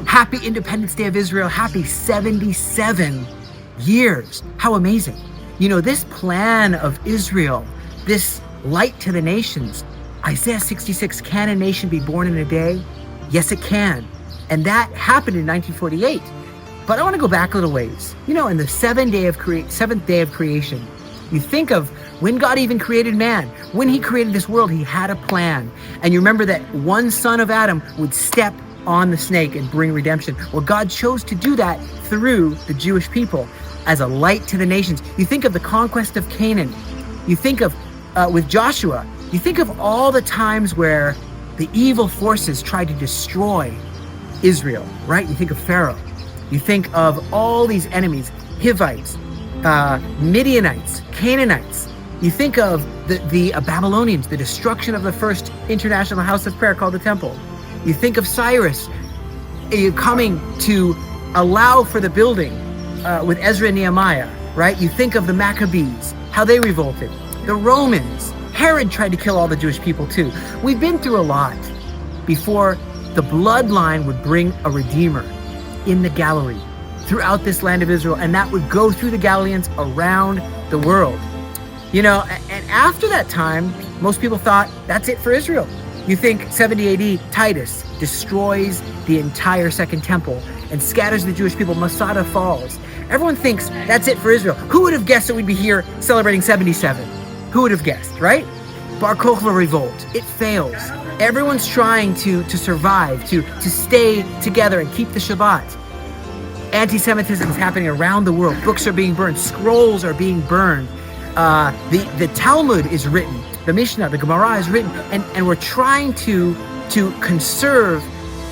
Happy Independence Day of Israel. Happy 77 years. How amazing. You know, this plan of Israel, this light to the nations, Isaiah 66, can a nation be born in a day? Yes, it can. And that happened in 1948. But I want to go back a little ways. You know, in the seventh day of creation, you think of when God even created man. When he created this world, he had a plan. And you remember that one son of Adam would step on the snake and bring redemption. Well, God chose to do that through the Jewish people as a light to the nations. You think of the conquest of Canaan. You think of, with Joshua, you think of all the times where the evil forces tried to destroy Israel, right? You think of Pharaoh. You think of all these enemies, Hivites, Midianites, Canaanites. You think of the Babylonians, the destruction of the first international house of prayer called the temple. You think of Cyrus coming to allow for the building with Ezra and Nehemiah, right? You think of the Maccabees, how they revolted. The Romans, Herod tried to kill all the Jewish people too. We've been through a lot before the bloodline would bring a redeemer in the Galilee throughout this land of Israel, and that would go through the Galileans around the world. You know, and after that time, most people thought that's it for Israel. You think 70 AD, Titus destroys the entire Second Temple and scatters the Jewish people. Masada falls. Everyone thinks that's it for Israel. Who would have guessed that we'd be here celebrating 77? Who would have guessed, right? Bar Kokhba revolt. It fails. Everyone's trying to survive, to stay together and keep the Shabbat. Anti-Semitism is happening around the world. Books are being burned. Scrolls are being burned. The Talmud is written. The Mishnah, the Gemara is written. And we're trying to conserve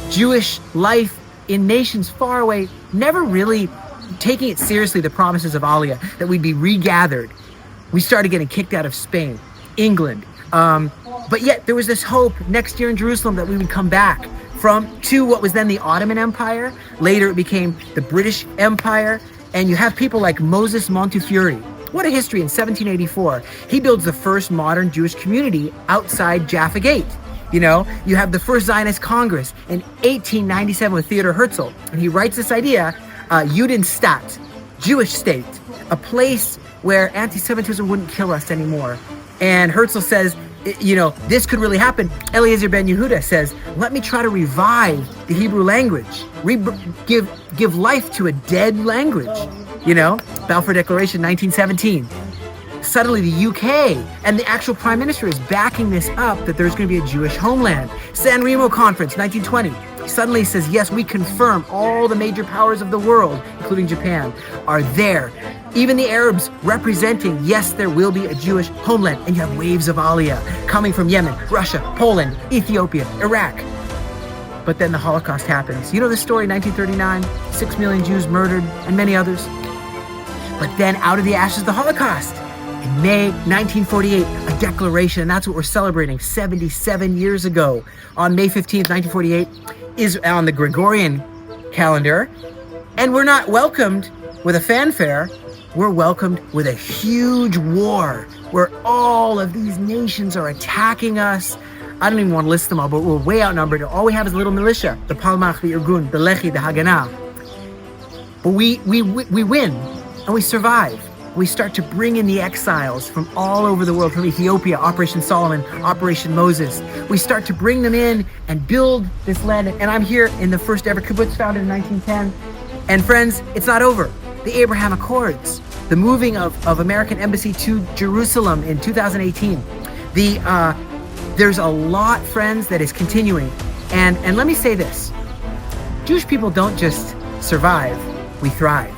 Jewish life in nations far away, never really taking it seriously, the promises of Aliyah, that we'd be regathered. We started getting kicked out of Spain, England. But yet there was this hope next year in Jerusalem that we would come back to what was then the Ottoman Empire. Later it became the British Empire. And you have people like Moses Montefiore. What a history. In 1784, he builds the first modern Jewish community outside Jaffa Gate. You know, you have the first Zionist Congress in 1897 with Theodor Herzl. And he writes this idea, Judenstaat, Jewish state, a place where anti-Semitism wouldn't kill us anymore. And Herzl says, you know, this could really happen. Eliezer ben Yehuda says, let me try to revive the Hebrew language, give life to a dead language. You know, Balfour Declaration, 1917. Suddenly the UK and the actual prime minister is backing this up, that there's going to be a Jewish homeland. San Remo Conference, 1920. Suddenly says, yes, we confirm all the major powers of the world, including Japan, are there. Even the Arabs representing, yes, there will be a Jewish homeland. And you have waves of Aliyah coming from Yemen, Russia, Poland, Ethiopia, Iraq. But then the Holocaust happens. You know the story, 1939, 6 million Jews murdered and many others. But then out of the ashes, the Holocaust. In May 1948, a declaration, and that's what we're celebrating 77 years ago. On May 15th, 1948, is on the Gregorian calendar. And we're not welcomed with a fanfare. We're welcomed with a huge war where all of these nations are attacking us. I don't even want to list them all, but we're way outnumbered. All we have is a little militia, the Palmach, the Irgun, the Lehi, the Haganah. But we win and we survive. We start to bring in the exiles from all over the world, from Ethiopia, Operation Solomon, Operation Moses. We start to bring them in and build this land. And I'm here in the first ever kibbutz founded in 1910. And friends, it's not over. The Abraham Accords, the moving of American embassy to Jerusalem in 2018. There's a lot, friends, that is continuing. And let me say this. Jewish people don't just survive, we thrive.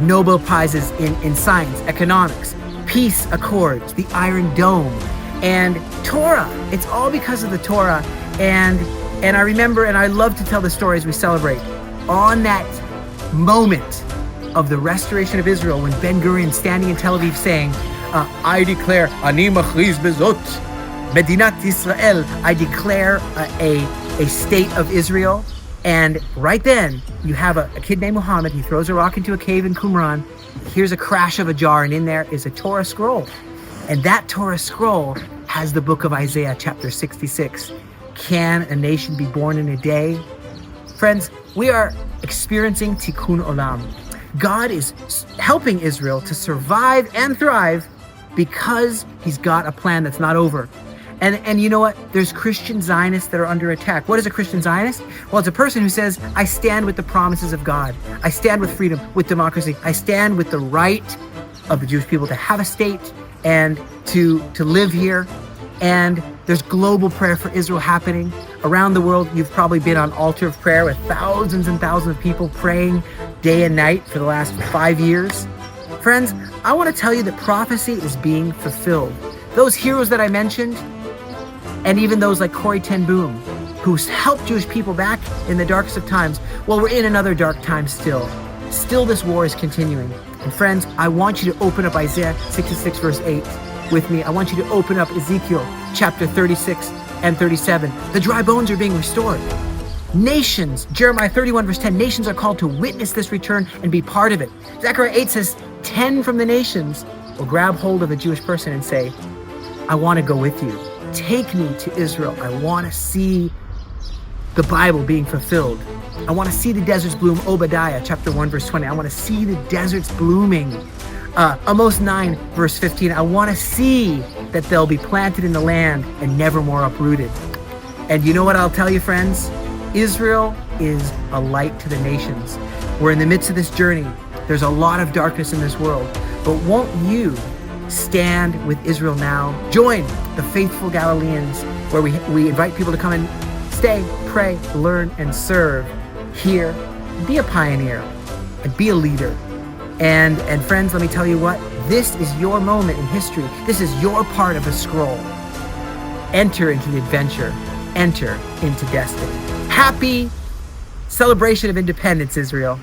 Nobel Prizes in science, economics, peace accords, the Iron Dome, and Torah. It's all because of the Torah. And I remember, and I love to tell the stories we celebrate, on that moment of the restoration of Israel, when Ben Gurion standing in Tel Aviv saying, I declare, Ani machriz bezot, Medinat Israel, I declare a state of Israel. And right then, you have a kid named Muhammad. He throws a rock into a cave in Qumran. He hears a crash of a jar, and in there is a Torah scroll. And that Torah scroll has the book of Isaiah, chapter 66. Can a nation be born in a day? Friends, we are experiencing tikkun olam. God is helping Israel to survive and thrive because he's got a plan that's not over. And you know what? There's Christian Zionists that are under attack. What is a Christian Zionist? Well, it's a person who says, I stand with the promises of God. I stand with freedom, with democracy. I stand with the right of the Jewish people to have a state and to live here. And there's global prayer for Israel happening around the world. You've probably been on altar of prayer with thousands and thousands of people praying day and night for the last 5 years. Friends, I want to tell you that prophecy is being fulfilled. Those heroes that I mentioned, and even those like Corrie ten Boom, who helped Jewish people back in the darkest of times, well, we're in another dark time still. Still, this war is continuing. And friends, I want you to open up Isaiah 66 verse 8 with me. I want you to open up Ezekiel chapter 36 and 37. The dry bones are being restored. Nations, Jeremiah 31 verse 10, nations are called to witness this return and be part of it. Zechariah 8 says 10 from the nations will grab hold of a Jewish person and say, I want to go with you. Take me to Israel. I want to see the Bible being fulfilled. I want to see the deserts bloom. Obadiah chapter 1 verse 20. I want to see the deserts blooming. Amos 9 verse 15. I want to see that they'll be planted in the land and never more uprooted. And you know what I'll tell you, friends? Israel is a light to the nations. We're in the midst of this journey. There's a lot of darkness in this world. But won't you stand with Israel now? Join the faithful Galileans, where we invite people to come and stay, pray, learn, and serve here. Be a pioneer and be a leader. And friends, let me tell you what, this is your moment in history. This is your part of the scroll. Enter into the adventure. Enter into destiny. Happy celebration of independence, Israel.